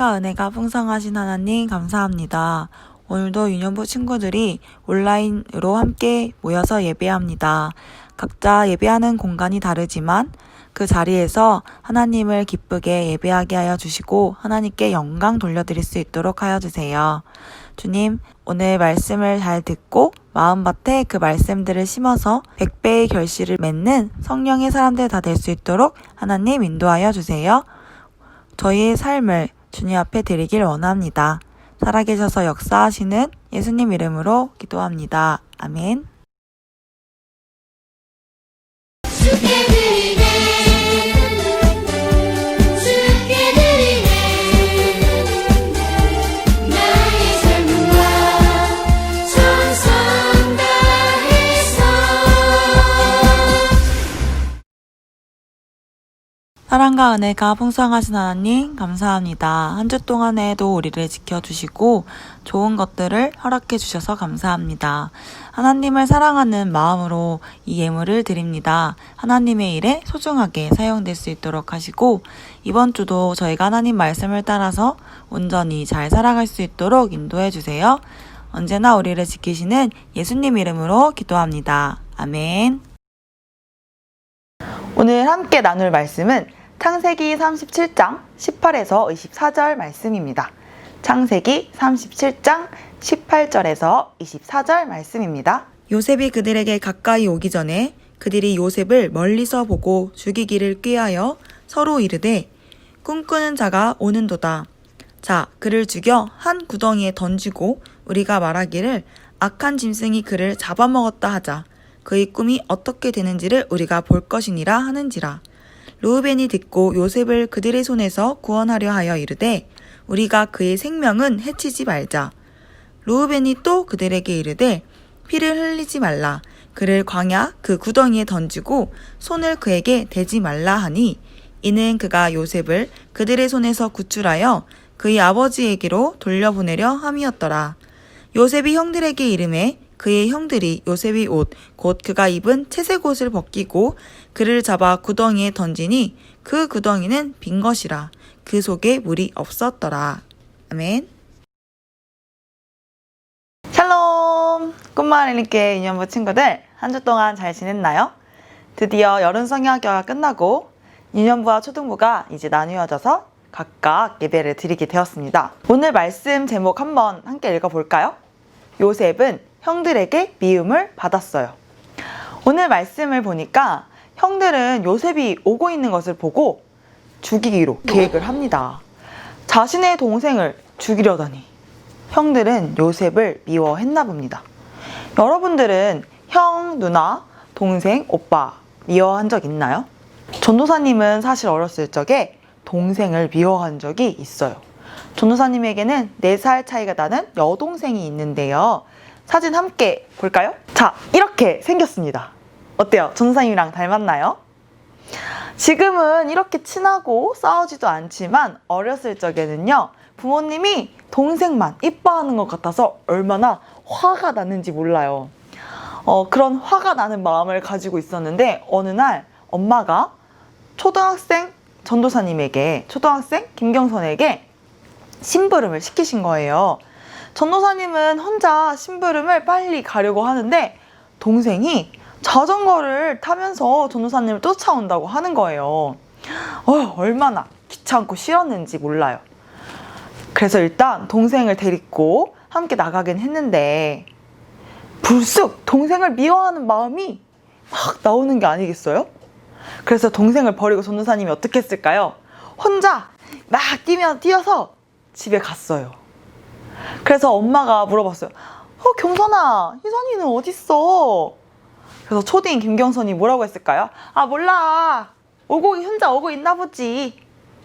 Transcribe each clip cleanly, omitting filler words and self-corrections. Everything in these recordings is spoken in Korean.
사랑과 은혜가 풍성하신 하나님 감사합니다. 오늘도 유년부 친구들이 온라인으로 함께 모여서 예배합니다. 각자 예배하는 공간이 다르지만 그 자리에서 하나님을 기쁘게 예배하게 하여 주시고 하나님께 영광 돌려드릴 수 있도록 하여 주세요. 주님, 오늘 말씀을 잘 듣고 마음밭에 그 말씀들을 심어서 100배의 결실을 맺는 성령의 사람들 다 될 수 있도록 하나님 인도하여 주세요. 저희의 삶을 주님 앞에 드리길 원합니다. 살아계셔서 역사하시는 예수님 이름으로 기도합니다. 아멘. 주께 드리네, 주께 드리네, 나의 삶과 전성 다해서. 사랑과 은혜가 풍성하신 하나님 감사합니다. 한 주 동안에도 우리를 지켜주시고 좋은 것들을 허락해 주셔서 감사합니다. 하나님을 사랑하는 마음으로 이 예물을 드립니다. 하나님의 일에 소중하게 사용될 수 있도록 하시고 이번 주도 저희가 하나님 말씀을 따라서 온전히 잘 살아갈 수 있도록 인도해 주세요. 언제나 우리를 지키시는 예수님 이름으로 기도합니다. 아멘. 오늘 함께 나눌 말씀은 창세기 37장 18에서 24절 말씀입니다. 창세기 37장 18절에서 24절 말씀입니다. 요셉이 그들에게 가까이 오기 전에 그들이 요셉을 멀리서 보고 죽이기를 꾀하여 서로 이르되 꿈꾸는 자가 오는도다. 자, 그를 죽여 한 구덩이에 던지고 우리가 말하기를 악한 짐승이 그를 잡아먹었다 하자. 그의 꿈이 어떻게 되는지를 우리가 볼 것이니라 하는지라. 르우벤이 듣고 요셉을 그들의 손에서 구원하려 하여 이르되 우리가 그의 생명은 해치지 말자. 르우벤이 또 그들에게 이르되 피를 흘리지 말라. 그를 광야 그 구덩이에 던지고 손을 그에게 대지 말라 하니 이는 그가 요셉을 그들의 손에서 구출하여 그의 아버지에게로 돌려보내려 함이었더라. 요셉이 형들에게 이르매 그의 형들이 요셉의 옷, 곧 그가 입은 채색 옷을 벗기고 그를 잡아 구덩이에 던지니 그 구덩이는 빈 것이라. 그 속에 물이 없었더라. 아멘. 샬롬! 꿈마을리께 유년부 친구들, 한 주 동안 잘 지냈나요? 드디어 여름 성야교가 끝나고 유년부와 초등부가 이제 나누어져서 각각 예배를 드리게 되었습니다. 오늘 말씀 제목 한번 함께 읽어볼까요? 요셉은 형들에게 미움을 받았어요. 오늘 말씀을 보니까 형들은 요셉이 오고 있는 것을 보고 죽이기로 계획을 합니다. 자신의 동생을 죽이려다니 형들은 요셉을 미워했나 봅니다. 여러분들은 형, 누나, 동생, 오빠 미워한 적 있나요? 전도사님은 사실 어렸을 적에 동생을 미워한 적이 있어요. 전도사님에게는 4살 차이가 나는 여동생이 있는데요. 사진 함께 볼까요? 자, 이렇게 생겼습니다. 어때요? 전도사님이랑 닮았나요? 지금은 이렇게 친하고 싸우지도 않지만 어렸을 적에는요, 부모님이 동생만 이뻐하는 것 같아서 얼마나 화가 났는지 몰라요. 그런 화가 나는 마음을 가지고 있었는데 어느 날 엄마가 초등학생 전도사님에게, 초등학생 김경선에게 심부름을 시키신 거예요. 전도사님은 혼자 심부름을 빨리 가려고 하는데 동생이 자전거를 타면서 전도사님을 쫓아온다고 하는 거예요. 얼마나 귀찮고 싫었는지 몰라요. 그래서 일단 동생을 데리고 함께 나가긴 했는데 불쑥 동생을 미워하는 마음이 막 나오는 게 아니겠어요? 그래서 동생을 버리고 전도사님이 어떻게 했을까요? 혼자 막 뛰어서 집에 갔어요. 그래서 엄마가 물어봤어요. 경선아, 희선이는 어딨어? 그래서 초딩 김경선이 뭐라고 했을까요? 아, 몰라. 혼자 오고 있나 보지.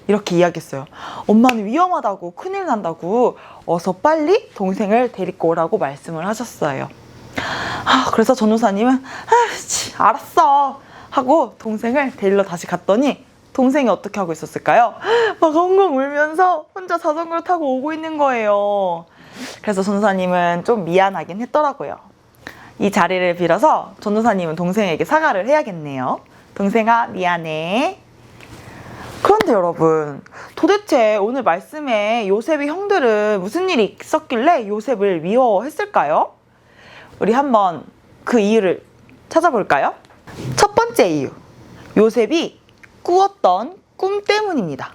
이렇게 이야기했어요. 엄마는 위험하다고, 큰일 난다고 어서 빨리 동생을 데리고 오라고 말씀을 하셨어요. 그래서 전도사님은 알았어 하고 동생을 데리러 다시 갔더니 동생이 어떻게 하고 있었을까요? 막 엉엉 울면서 혼자 자전거를 타고 오고 있는 거예요. 그래서 전도사님은 좀 미안하긴 했더라고요. 이 자리를 빌어서 전도사님은 동생에게 사과를 해야겠네요. 동생아, 미안해. 그런데 여러분, 도대체 오늘 말씀에 요셉의 형들은 무슨 일이 있었길래 요셉을 미워했을까요? 우리 한번 그 이유를 찾아볼까요? 첫 번째 이유, 요셉이 꾸었던 꿈 때문입니다.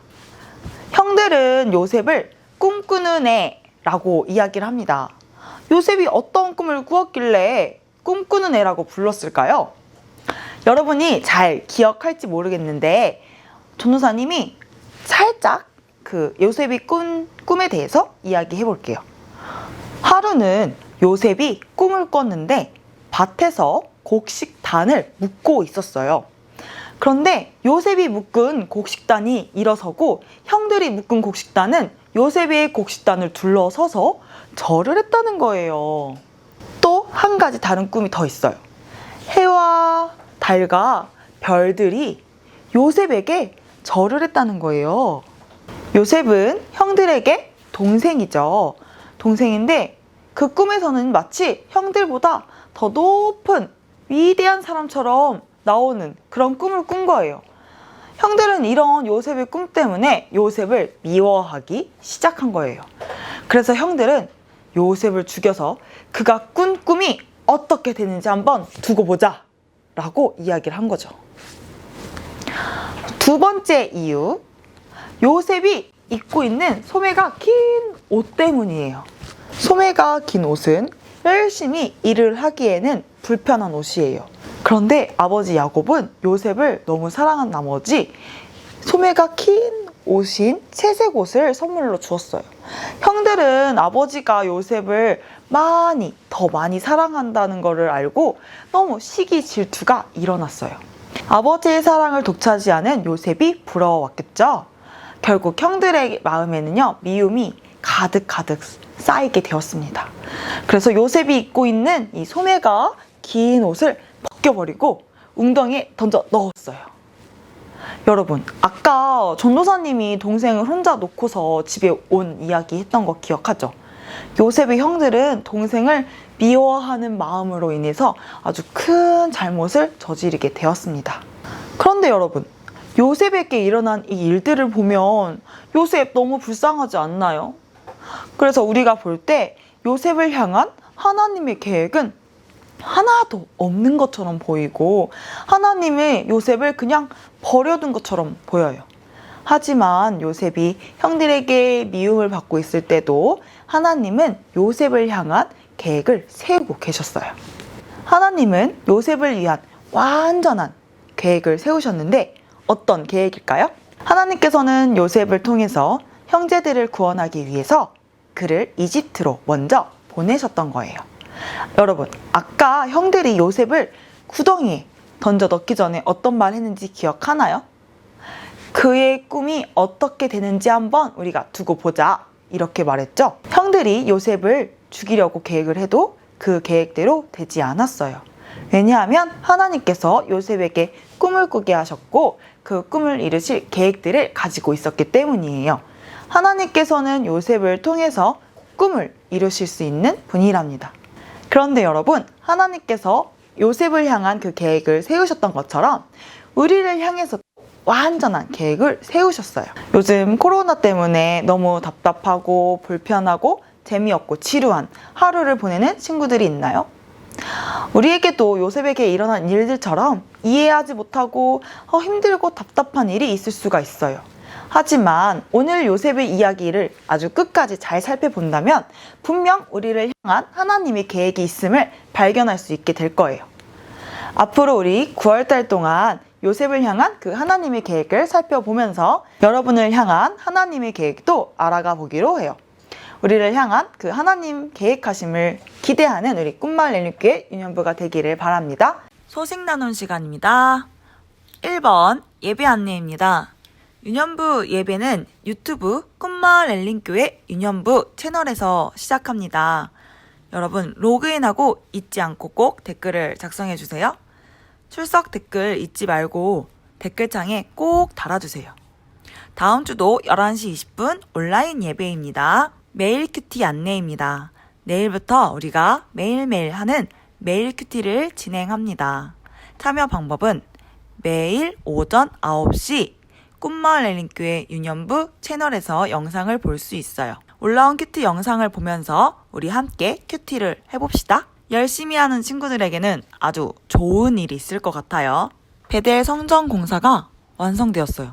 형들은 요셉을 꿈꾸는 애라고 이야기를 합니다. 요셉이 어떤 꿈을 꾸었길래 꿈꾸는 애라고 불렀을까요? 여러분이 잘 기억할지 모르겠는데 전도사님이 살짝 그 요셉이 꾼 꿈에 대해서 이야기해 볼게요. 하루는 요셉이 꿈을 꿨는데 밭에서 곡식단을 묶고 있었어요. 그런데 요셉이 묶은 곡식단이 일어서고 형들이 묶은 곡식단은 요셉의 곡식단을 둘러서서 절을 했다는 거예요. 또 한 가지 다른 꿈이 더 있어요. 해와 달과 별들이 요셉에게 절을 했다는 거예요. 요셉은 형들에게 동생이죠. 동생인데 그 꿈에서는 마치 형들보다 더 높은 위대한 사람처럼 나오는 그런 꿈을 꾼 거예요. 형들은 이런 요셉의 꿈 때문에 요셉을 미워하기 시작한 거예요. 그래서 형들은 요셉을 죽여서 그가 꾼 꿈이 어떻게 되는지 한번 두고 보자 라고 이야기를 한 거죠. 두 번째 이유, 요셉이 입고 있는 소매가 긴 옷 때문이에요. 소매가 긴 옷은 열심히 일을 하기에는 불편한 옷이에요. 그런데 아버지 야곱은 요셉을 너무 사랑한 나머지 소매가 긴 옷인 채색 옷을 선물로 주었어요. 형들은 아버지가 요셉을 더 많이 사랑한다는 것을 알고 너무 시기 질투가 일어났어요. 아버지의 사랑을 독차지하는 요셉이 부러워왔겠죠. 결국 형들의 마음에는요, 미움이 가득가득 쌓이게 되었습니다. 그래서 요셉이 입고 있는 이 소매가 긴 옷을 벗겨버리고 웅덩이에 던져 넣었어요. 여러분, 아까 전도사님이 동생을 혼자 놓고서 집에 온 이야기 했던 거 기억하죠? 요셉의 형들은 동생을 미워하는 마음으로 인해서 아주 큰 잘못을 저지르게 되었습니다. 그런데 여러분, 요셉에게 일어난 이 일들을 보면 요셉 너무 불쌍하지 않나요? 그래서 우리가 볼 때 요셉을 향한 하나님의 계획은 하나도 없는 것처럼 보이고 하나님의 요셉을 그냥 버려둔 것처럼 보여요. 하지만 요셉이 형들에게 미움을 받고 있을 때도 하나님은 요셉을 향한 계획을 세우고 계셨어요. 하나님은 요셉을 위한 완전한 계획을 세우셨는데 어떤 계획일까요? 하나님께서는 요셉을 통해서 형제들을 구원하기 위해서 그를 이집트로 먼저 보내셨던 거예요. 여러분, 아까 형들이 요셉을 구덩이에 던져 넣기 전에 어떤 말 했는지 기억하나요? 그의 꿈이 어떻게 되는지 한번 우리가 두고 보자, 이렇게 말했죠. 형들이 요셉을 죽이려고 계획을 해도 그 계획대로 되지 않았어요. 왜냐하면 하나님께서 요셉에게 꿈을 꾸게 하셨고 그 꿈을 이루실 계획들을 가지고 있었기 때문이에요. 하나님께서는 요셉을 통해서 꿈을 이루실 수 있는 분이랍니다. 그런데 여러분, 하나님께서 요셉을 향한 그 계획을 세우셨던 것처럼 우리를 향해서 완전한 계획을 세우셨어요. 요즘 코로나 때문에 너무 답답하고 불편하고 재미없고 지루한 하루를 보내는 친구들이 있나요? 우리에게도 요셉에게 일어난 일들처럼 이해하지 못하고 힘들고 답답한 일이 있을 수가 있어요. 하지만 오늘 요셉의 이야기를 아주 끝까지 잘 살펴본다면 분명 우리를 향한 하나님의 계획이 있음을 발견할 수 있게 될 거예요. 앞으로 우리 9월달 동안 요셉을 향한 그 하나님의 계획을 살펴보면서 여러분을 향한 하나님의 계획도 알아가 보기로 해요. 우리를 향한 그 하나님 계획하심을 기대하는 우리 꿈마을 렐리교회 유년부가 되기를 바랍니다. 소식 나눈 시간입니다. 1번 예배 안내입니다. 유년부 예배는 유튜브 꿈마을 렐린교회 유년부 채널에서 시작합니다. 여러분 로그인하고 잊지 않고 꼭 댓글을 작성해주세요. 출석 댓글 잊지 말고 댓글창에 꼭 달아주세요. 다음 주도 11시 20분 온라인 예배입니다. 메일 큐티 안내입니다. 내일부터 우리가 매일매일 하는 메일 큐티를 진행합니다. 참여 방법은 매일 오전 9시 꿈마을 에린교회 유년부 채널에서 영상을 볼 수 있어요. 올라온 큐티 영상을 보면서 우리 함께 큐티를 해봅시다. 열심히 하는 친구들에게는 아주 좋은 일이 있을 것 같아요. 베델 성전 공사가 완성되었어요.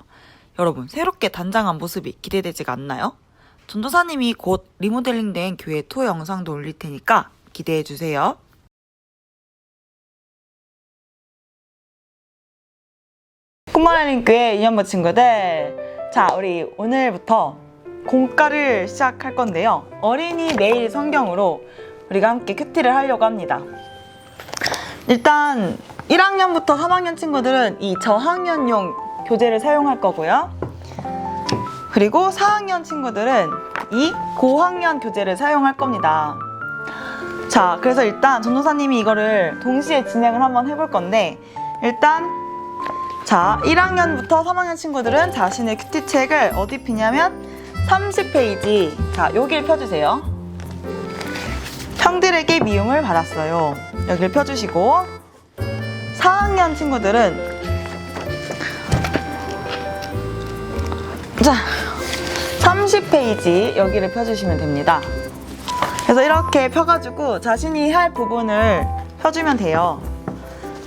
여러분, 새롭게 단장한 모습이 기대되지가 않나요? 전도사님이 곧 리모델링된 교회 투어 영상도 올릴 테니까 기대해주세요. 꿈마을교회 유년부 친구들, 자, 우리 오늘부터 공과를 시작할 건데요. 어린이 매일 성경으로 우리가 함께 큐티를 하려고 합니다. 일단 1학년부터 3학년 친구들은 이 저학년용 교재를 사용할 거고요. 그리고 4학년 친구들은 이 고학년 교재를 사용할 겁니다. 자, 그래서 일단 전도사님이 이거를 동시에 진행을 한번 해볼 건데, 일단 자, 1학년부터 3학년 친구들은 자신의 큐티 책을 어디 피냐면 30페이지, 자, 여길 펴주세요. 형들에게 미움을 받았어요. 여길 펴주시고, 4학년 친구들은 자, 30페이지 여기를 펴주시면 됩니다. 그래서 이렇게 펴가지고 자신이 할 부분을 펴주면 돼요.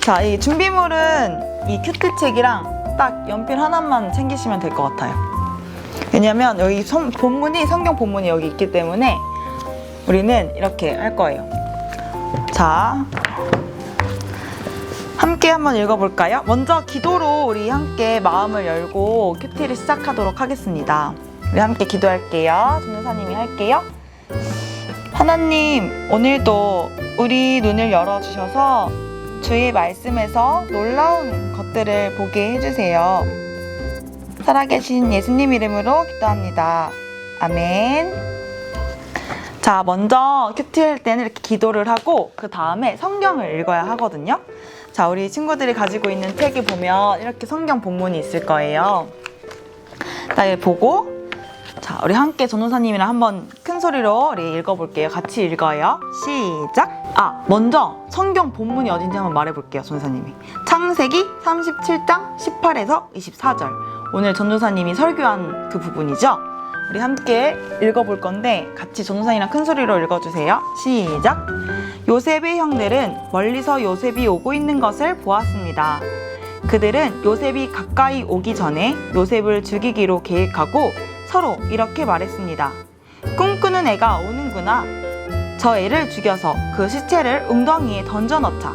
자, 이 준비물은 이 큐티 책이랑 딱 연필 하나만 챙기시면 될 것 같아요. 왜냐면 여기 본문이, 성경 본문이 여기 있기 때문에 우리는 이렇게 할 거예요. 자, 함께 한번 읽어볼까요? 먼저 기도로 우리 함께 마음을 열고 큐티를 시작하도록 하겠습니다. 우리 함께 기도할게요. 전도사님이 할게요. 하나님, 오늘도 우리 눈을 열어주셔서 주의 말씀에서 놀라운 것들을 보게 해주세요. 살아계신 예수님 이름으로 기도합니다. 아멘. 자, 먼저 큐티 할 때는 이렇게 기도를 하고 그 다음에 성경을 읽어야 하거든요. 자, 우리 친구들이 가지고 있는 책에 보면 이렇게 성경 본문이 있을 거예요. 나 보고, 자, 우리 함께 전도사님이랑 한번 큰 소리로 우리 읽어볼게요. 같이 읽어요. 시작! 먼저 성경 본문이 어딘지 한번 말해볼게요, 전도사님이. 창세기 37장 18에서 24절. 오늘 전도사님이 설교한 그 부분이죠. 우리 함께 읽어볼 건데 같이 전도사님이랑 큰 소리로 읽어주세요. 시작! 요셉의 형들은 멀리서 요셉이 오고 있는 것을 보았습니다. 그들은 요셉이 가까이 오기 전에 요셉을 죽이기로 계획하고 서로 이렇게 말했습니다. 꿈꾸는 애가 오는구나. 저 애를 죽여서 그 시체를 웅덩이에 던져 넣자.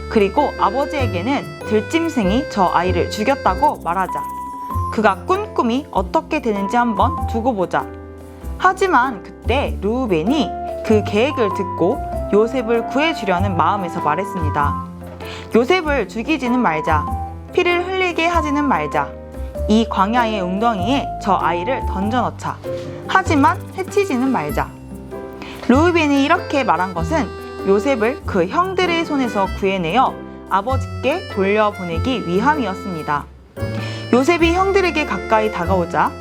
그리고 아버지에게는 들짐승이 저 아이를 죽였다고 말하자. 그가 꾼 꿈이 어떻게 되는지 한번 두고 보자. 하지만 그때 르우벤이 그 계획을 듣고 요셉을 구해주려는 마음에서 말했습니다. 요셉을 죽이지는 말자. 피를 흘리게 하지는 말자. 이 광야의 웅덩이에 저 아이를 던져 넣자. 하지만 해치지는 말자. 르우벤이 이렇게 말한 것은 요셉을 그 형들의 손에서 구해내어 아버지께 돌려보내기 위함이었습니다. 요셉이 형들에게 가까이 다가오자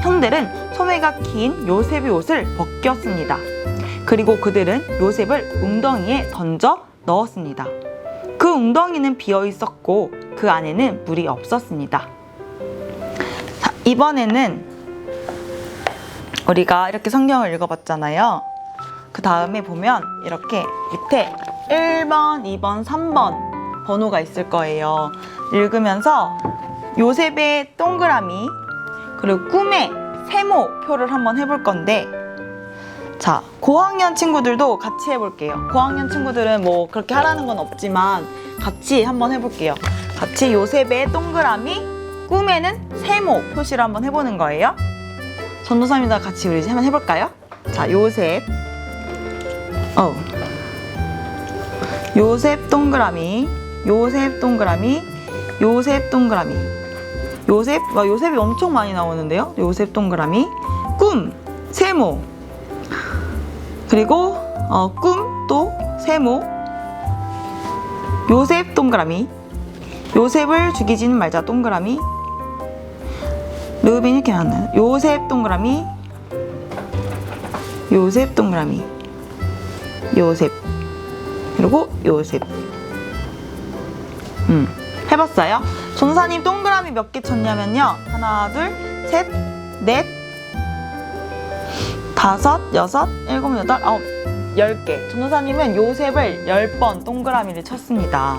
형들은 소매가 긴 요셉의 옷을 벗겼습니다. 그리고 그들은 요셉을 웅덩이에 던져 넣었습니다. 그 웅덩이는 비어 있었고 그 안에는 물이 없었습니다. 자, 이번에는 우리가 이렇게 성경을 읽어봤잖아요. 그 다음에 보면 이렇게 밑에 1번, 2번, 3번 번호가 있을 거예요. 읽으면서 요셉의 동그라미 그리고 꿈의 세모표를 한번 해볼 건데, 자, 고학년 친구들도 같이 해볼게요. 고학년 친구들은 뭐 그렇게 하라는 건 없지만 같이 한번 해볼게요. 같이 요셉의 동그라미, 꿈에는 세모 표시를 한번 해보는 거예요. 전도사님과 같이 우리 한번 해볼까요? 자, 요셉 동그라미, 요셉 동그라미, 요셉 동그라미, 요셉이 엄청 많이 나오는데요. 요셉 동그라미, 꿈, 세모, 그리고 꿈 또 세모, 요셉 동그라미, 요셉을 죽이지는 말자 동그라미, 르우벤이 이렇게 나왔나요? 요셉 동그라미, 요셉 동그라미, 요셉, 그리고 요셉. 해봤어요? 전도사님 동그라미 몇 개 쳤냐면요. 하나, 둘, 셋, 넷, 다섯, 여섯, 일곱, 여덟, 아홉, 10개. 전도사님은 요셉을 10번 동그라미를 쳤습니다.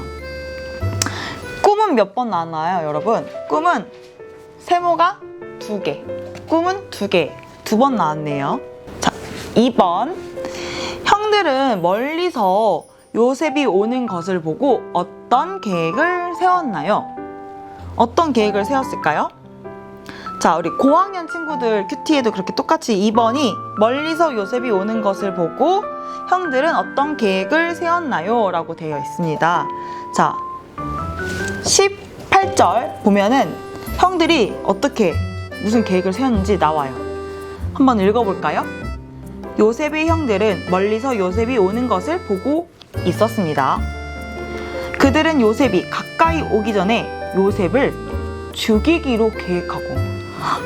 꿈은 몇 번 나왔나요, 여러분? 꿈은 세모가 2개. 꿈은 2개. 2번 나왔네요. 자, 2번. 형들은 멀리서 요셉이 오는 것을 보고 어떤 계획을 세웠나요? 어떤 계획을 세웠을까요? 자, 우리 고학년 친구들 큐티에도 그렇게 똑같이 2번이 멀리서 요셉이 오는 것을 보고 형들은 어떤 계획을 세웠나요? 라고 되어 있습니다. 자, 18절 보면은 형들이 어떻게 무슨 계획을 세웠는지 나와요. 한번 읽어볼까요? 요셉의 형들은 멀리서 요셉이 오는 것을 보고 있었습니다. 그들은 요셉이 가까이 오기 전에 요셉을 죽이기로 계획하고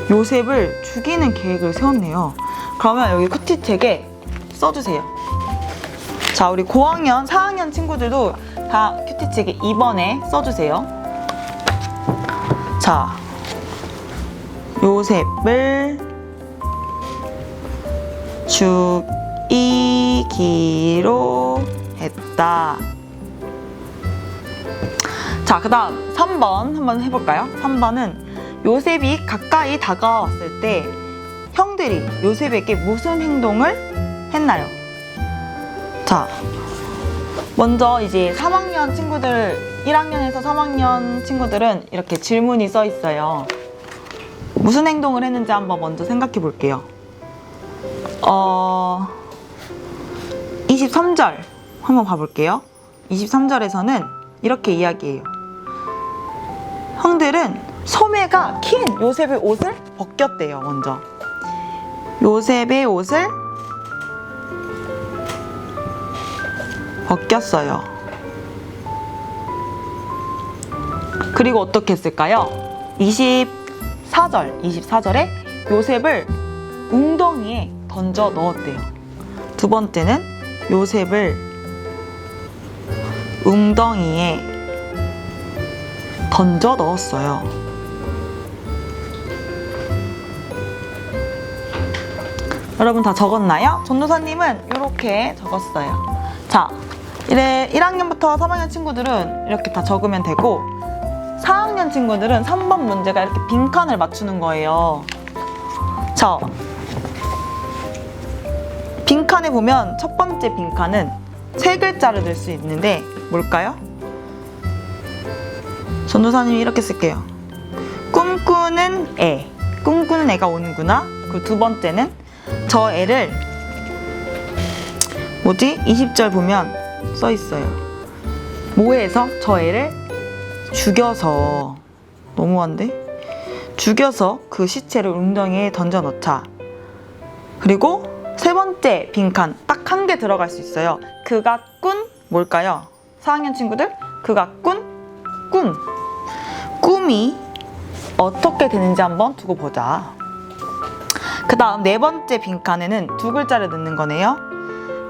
요셉을 죽이는 계획을 세웠네요. 그러면 여기 큐티책에 써주세요. 자, 우리 고학년, 4학년 친구들도 다 큐티책에 2번에 써주세요. 자, 요셉을 죽이기로 했다. 자, 그 다음 3번 한번 해볼까요? 3번은 요셉이 가까이 다가왔을 때 형들이 요셉에게 무슨 행동을 했나요? 자, 먼저 이제 3학년 친구들, 1학년에서 3학년 친구들은 이렇게 질문이 써 있어요. 무슨 행동을 했는지 한번 먼저 생각해 볼게요. 23절 한번 봐볼게요. 23절에서는 이렇게 이야기해요. 형들은 소매가 긴 요셉의 옷을 벗겼대요. 먼저 요셉의 옷을 벗겼어요. 그리고 어떻게 했을까요? 24절에 요셉을 웅덩이에 던져 넣었대요. 두 번째는 요셉을 웅덩이에 던져 넣었어요. 여러분 다 적었나요? 전도사님은 이렇게 적었어요. 자, 1학년부터 3학년 친구들은 이렇게 다 적으면 되고 4학년 친구들은 3번 문제가 이렇게 빈칸을 맞추는 거예요. 자, 빈칸에 보면 첫 번째 빈칸은 세 글자를 넣을 수 있는데 뭘까요? 전도사님이 이렇게 쓸게요. 꿈꾸는 애. 꿈꾸는 애가 오는구나. 그리고 두 번째는 저 애를 20절 보면 써 있어요. 뭐해서? 저 애를 죽여서. 너무한데? 죽여서 그 시체를 웅덩이에 던져 넣자. 그리고 세 번째 빈칸 딱 한 개 들어갈 수 있어요. 그가 꾼 뭘까요? 4학년 친구들, 그가 꾼 꿈. 꿈이 어떻게 되는지 한번 두고 보자. 그 다음 네 번째 빈칸에는 두 글자를 넣는 거네요.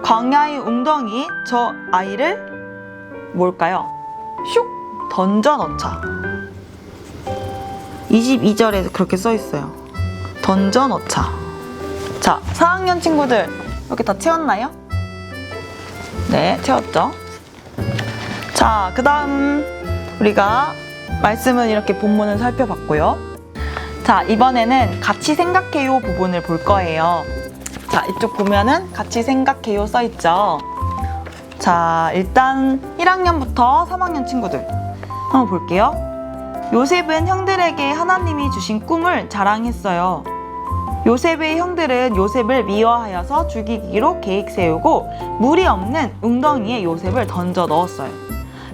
광야의 웅덩이에 저 아이를 뭘까요? 슉 던져 넣자. 22절에 그렇게 써 있어요. 던져 넣자. 자, 4학년 친구들 이렇게 다 채웠나요? 네, 채웠죠. 자, 그 다음 우리가 말씀은 이렇게 본문을 살펴봤고요. 자, 이번에는 같이 생각해요 부분을 볼 거예요. 자, 이쪽 보면은 같이 생각해요 써 있죠. 자, 일단 1학년부터 3학년 친구들 한번 볼게요. 요셉은 형들에게 하나님이 주신 꿈을 자랑했어요. 요셉의 형들은 요셉을 미워하여서 죽이기로 계획 세우고 물이 없는 웅덩이에 요셉을 던져 넣었어요.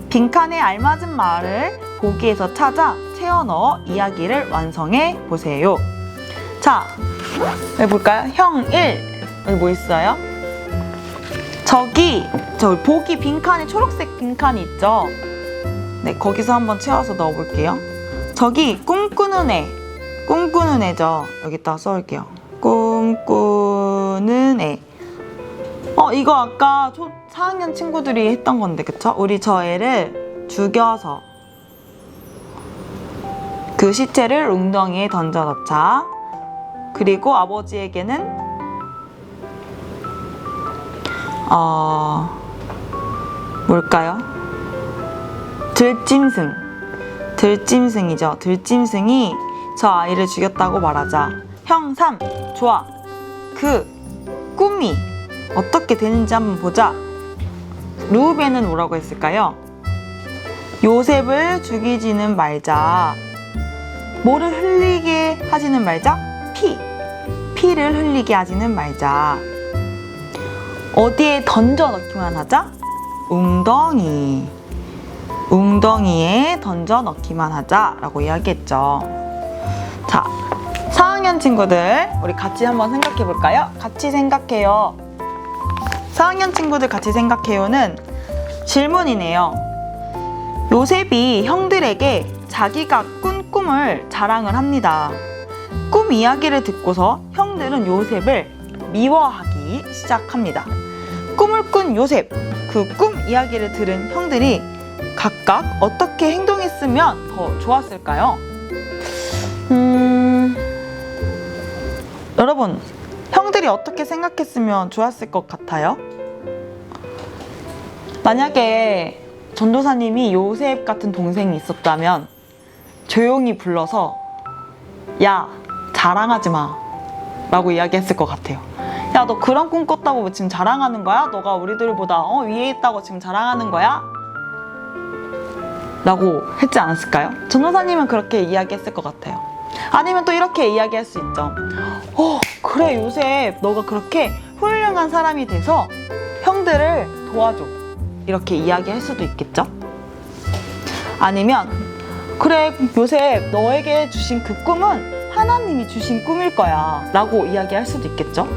빈칸에 알맞은 말을 보기에서 찾아 채워 넣어 이야기를 완성해 보세요. 자, 여기 볼까요? 형 1. 여기 뭐 있어요? 저기, 저 보기 빈칸에 초록색 빈칸이 있죠? 네, 거기서 한번 채워서 넣어 볼게요. 저기 꿈꾸는 애. 꿈꾸는 애죠. 여기다 써올게요. 꿈꾸는 애. 이거 아까 4학년 친구들이 했던 건데, 그쵸? 우리 저 애를 죽여서 그 시체를 웅덩이에 던져 넣자. 그리고 아버지에게는 뭘까요? 들짐승이죠. 들짐승이 저 아이를 죽였다고 말하자. 형 3, 좋아. 그 꿈이 어떻게 되는지 한번 보자. 르우벤은 뭐라고 했을까요? 요셉을 죽이지는 말자. 뭐를 흘리게 하지는 말자? 피를 흘리게 하지는 말자. 어디에 던져 넣기만 하자? 웅덩이에 던져 넣기만 하자 라고 이야기했죠. 자, 4학년 친구들 우리 같이 한번 생각해 볼까요? 같이 생각해요. 4학년 친구들 같이 생각해요는 질문이네요. 요셉이 형들에게 자기가 꾼 꿈을 자랑을 합니다. 꿈 이야기를 듣고서 형들은 요셉을 미워하기 시작합니다. 꿈을 꾼 요셉, 그 꿈 이야기를 들은 형들이 각각 어떻게 행동했으면 더 좋았을까요? 여러분, 형들이 어떻게 생각했으면 좋았을 것 같아요? 만약에 전도사님이 요셉 같은 동생이 있었다면 조용히 불러서 야, 자랑하지 마 라고 이야기했을 것 같아요. 야, 너 그런 꿈 꿨다고 지금 자랑하는 거야? 너가 우리들보다 위에 있다고 지금 자랑하는 거야? 라고 했지 않았을까요? 전도사님은 그렇게 이야기했을 것 같아요. 아니면 또 이렇게 이야기할 수 있죠. 그래 요셉, 너가 그렇게 훌륭한 사람이 돼서 형들을 도와줘. 이렇게 이야기할 수도 있겠죠. 아니면 그래 요셉, 너에게 주신 그 꿈은 하나님이 주신 꿈일 거야 라고 이야기할 수도 있겠죠.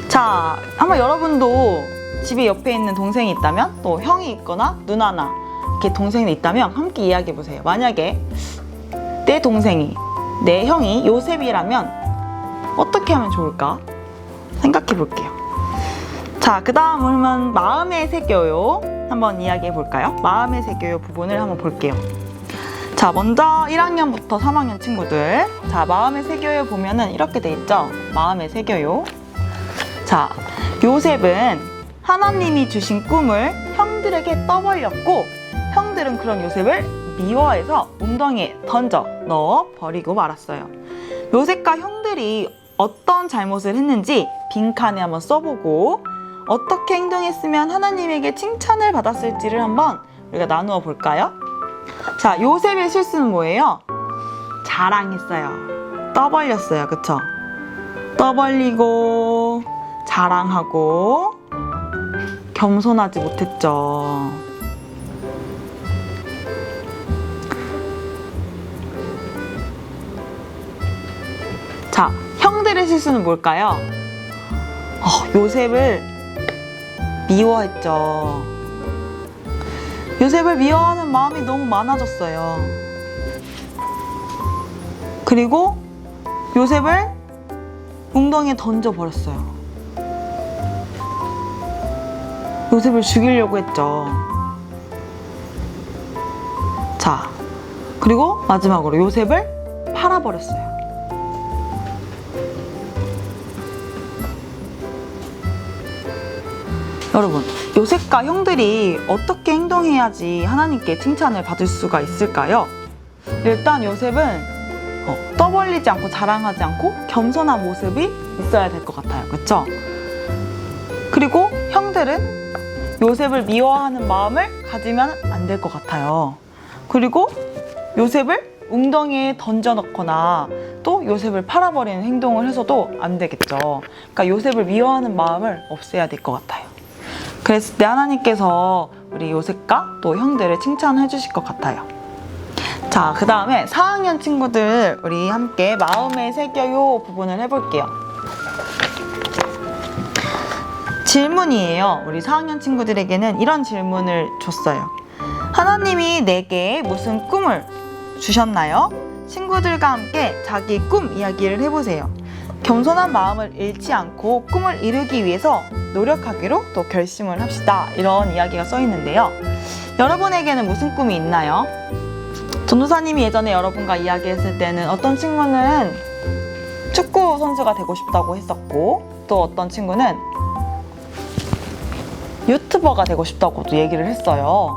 자, 한번 여러분도 집에 옆에 있는 동생이 있다면, 또 형이 있거나 누나나 이렇게 동생이 있다면 함께 이야기해 보세요. 만약에 내 동생이, 내 형이 요셉이라면 어떻게 하면 좋을까 생각해 볼게요. 자, 그 다음은 마음에 새겨요 한번 이야기해 볼까요? 마음에 새겨요 부분을 한번 볼게요. 자, 먼저 1학년부터 3학년 친구들, 자, 마음에 새겨요 보면은 이렇게 돼 있죠. 마음에 새겨요. 자, 요셉은 하나님이 주신 꿈을 형들에게 떠벌렸고, 형들은 그런 요셉을 미워해서 웅덩이에 던져 넣어 버리고 말았어요. 요셉과 형들이 어떤 잘못을 했는지 빈칸에 한번 써보고, 어떻게 행동했으면 하나님에게 칭찬을 받았을지를 한번 우리가 나누어 볼까요? 자, 요셉의 실수는 뭐예요? 자랑했어요. 떠벌렸어요. 그쵸? 떠벌리고 자랑하고 겸손하지 못했죠. 자, 형들의 실수는 뭘까요? 요셉을 미워했죠. 요셉을 미워하는 마음이 너무 많아졌어요. 그리고 요셉을 웅덩이에 던져버렸어요. 요셉을 죽이려고 했죠. 자, 그리고 마지막으로 요셉을 팔아버렸어요. 여러분, 요셉과 형들이 어떻게 행동해야지 하나님께 칭찬을 받을 수가 있을까요? 일단 요셉은 떠벌리지 않고 자랑하지 않고 겸손한 모습이 있어야 될 것 같아요. 그쵸? 그리고 형들은 요셉을 미워하는 마음을 가지면 안 될 것 같아요. 그리고 요셉을 웅덩이에 던져 넣거나 또 요셉을 팔아버리는 행동을 해서도 안 되겠죠. 그러니까 요셉을 미워하는 마음을 없애야 될 것 같아요. 그랬을 때 하나님께서 우리 요셉과 또 형들을 칭찬해 주실 것 같아요. 자, 그 다음에 4학년 친구들 우리 함께 마음에 새겨요 부분을 해볼게요. 질문이에요. 우리 4학년 친구들에게는 이런 질문을 줬어요. 하나님이 내게 무슨 꿈을 주셨나요? 친구들과 함께 자기 꿈 이야기를 해보세요. 겸손한 마음을 잃지 않고 꿈을 이루기 위해서 노력하기로 또 결심을 합시다. 이런 이야기가 써 있는데요. 여러분에게는 무슨 꿈이 있나요? 전도사님이 예전에 여러분과 이야기했을 때는 어떤 친구는 축구 선수가 되고 싶다고 했었고, 또 어떤 친구는 유튜버가 되고 싶다고도 얘기를 했어요.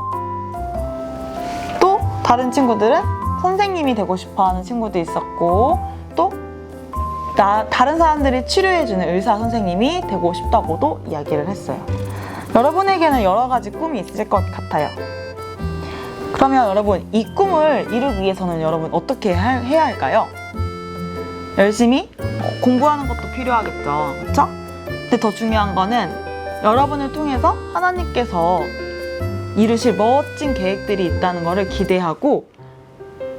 또 다른 친구들은 선생님이 되고 싶어하는 친구도 있었고, 또 다른 사람들이 치료해주는 의사 선생님이 되고 싶다고도 이야기를 했어요. 여러분에게는 여러 가지 꿈이 있을 것 같아요. 그러면 여러분, 이 꿈을 이루기 위해서는 여러분 어떻게 해야 할까요? 열심히 공부하는 것도 필요하겠죠. 그렇죠? 근데 더 중요한 거는 여러분을 통해서 하나님께서 이루실 멋진 계획들이 있다는 것을 기대하고,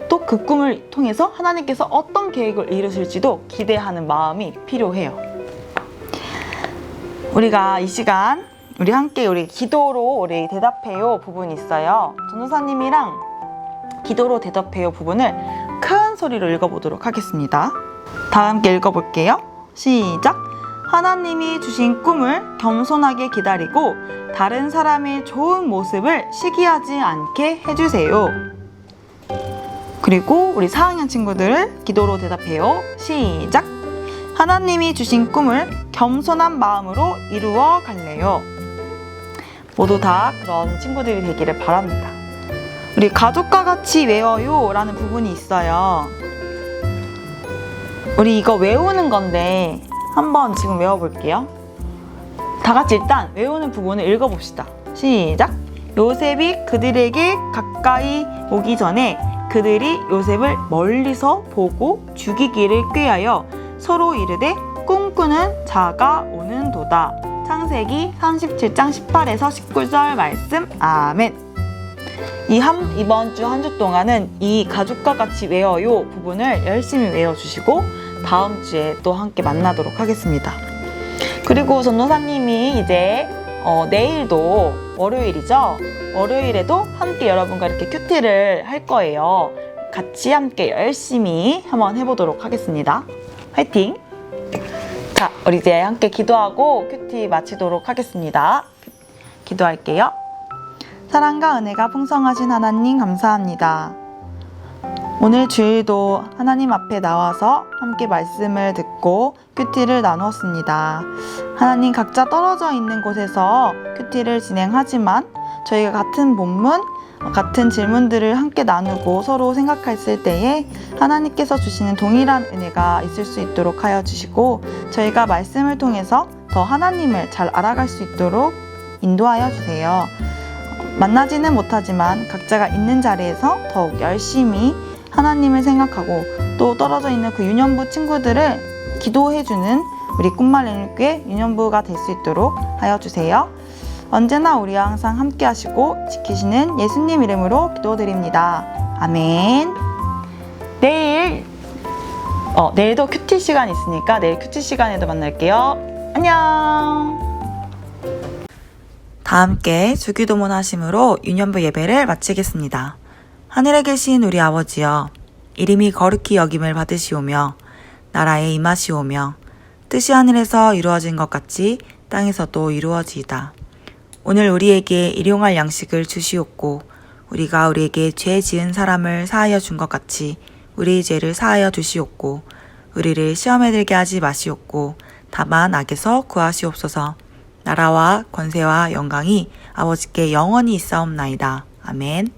또 그 꿈을 통해서 하나님께서 어떤 계획을 이루실지도 기대하는 마음이 필요해요. 우리가 이 시간 우리 함께 기도로 우리 대답해요 부분이 있어요. 전도사님이랑 기도로 대답해요 부분을 큰 소리로 읽어보도록 하겠습니다. 다 함께 읽어볼게요. 시작! 하나님이 주신 꿈을 겸손하게 기다리고 다른 사람의 좋은 모습을 시기하지 않게 해주세요. 그리고 우리 4학년 친구들 기도로 대답해요. 시작! 하나님이 주신 꿈을 겸손한 마음으로 이루어 갈래요. 모두 다 그런 친구들이 되기를 바랍니다. 우리 가족과 같이 외워요 라는 부분이 있어요. 우리 이거 외우는 건데 한번 지금 외워볼게요. 다 같이 일단 외우는 부분을 읽어봅시다. 시작! 요셉이 그들에게 가까이 오기 전에 그들이 요셉을 멀리서 보고 죽이기를 꾀하여 서로 이르되 꿈꾸는 자가 오는도다. 창세기 37장 18에서 19절 말씀. 아멘. 이번 주 한 주 동안은 이 가족과 같이 외워요 부분을 열심히 외워주시고 다음 주에 또 함께 만나도록 하겠습니다. 그리고 전도사님이 이제 내일도 월요일이죠. 월요일에도 함께 여러분과 이렇게 큐티를 할 거예요. 같이 함께 열심히 한번 해보도록 하겠습니다. 화이팅! 자, 우리 이제 함께 기도하고 큐티 마치도록 하겠습니다. 기도할게요. 사랑과 은혜가 풍성하신 하나님 감사합니다. 오늘 주일도 하나님 앞에 나와서 함께 말씀을 듣고 큐티를 나누었습니다. 하나님, 각자 떨어져 있는 곳에서 큐티를 진행하지만 저희가 같은 본문, 같은 질문들을 함께 나누고 서로 생각했을 때에 하나님께서 주시는 동일한 은혜가 있을 수 있도록 하여 주시고, 저희가 말씀을 통해서 더 하나님을 잘 알아갈 수 있도록 인도하여 주세요. 만나지는 못하지만 각자가 있는 자리에서 더욱 열심히 하나님을 생각하고 또 떨어져 있는 그 유년부 친구들을 기도해주는 우리 꿈말레일교회 유년부가 될 수 있도록 하여 주세요. 언제나 우리와 항상 함께 하시고 지키시는 예수님 이름으로 기도드립니다. 아멘. 내일도 큐티 시간 있으니까 내일 큐티 시간에도 만날게요. 안녕. 다 함께 주기도문 하심으로 유년부 예배를 마치겠습니다. 하늘에 계신 우리 아버지여, 이름이 거룩히 여김을 받으시오며 나라에 임하시오며 뜻이 하늘에서 이루어진 것 같이 땅에서도 이루어지이다. 오늘 우리에게 일용할 양식을 주시옵고 우리가 우리에게 죄 지은 사람을 사하여 준 것 같이 우리 죄를 사하여 주시옵고 우리를 시험에 들게 하지 마시옵고 다만 악에서 구하시옵소서. 나라와 권세와 영광이 아버지께 영원히 있사옵나이다. 아멘.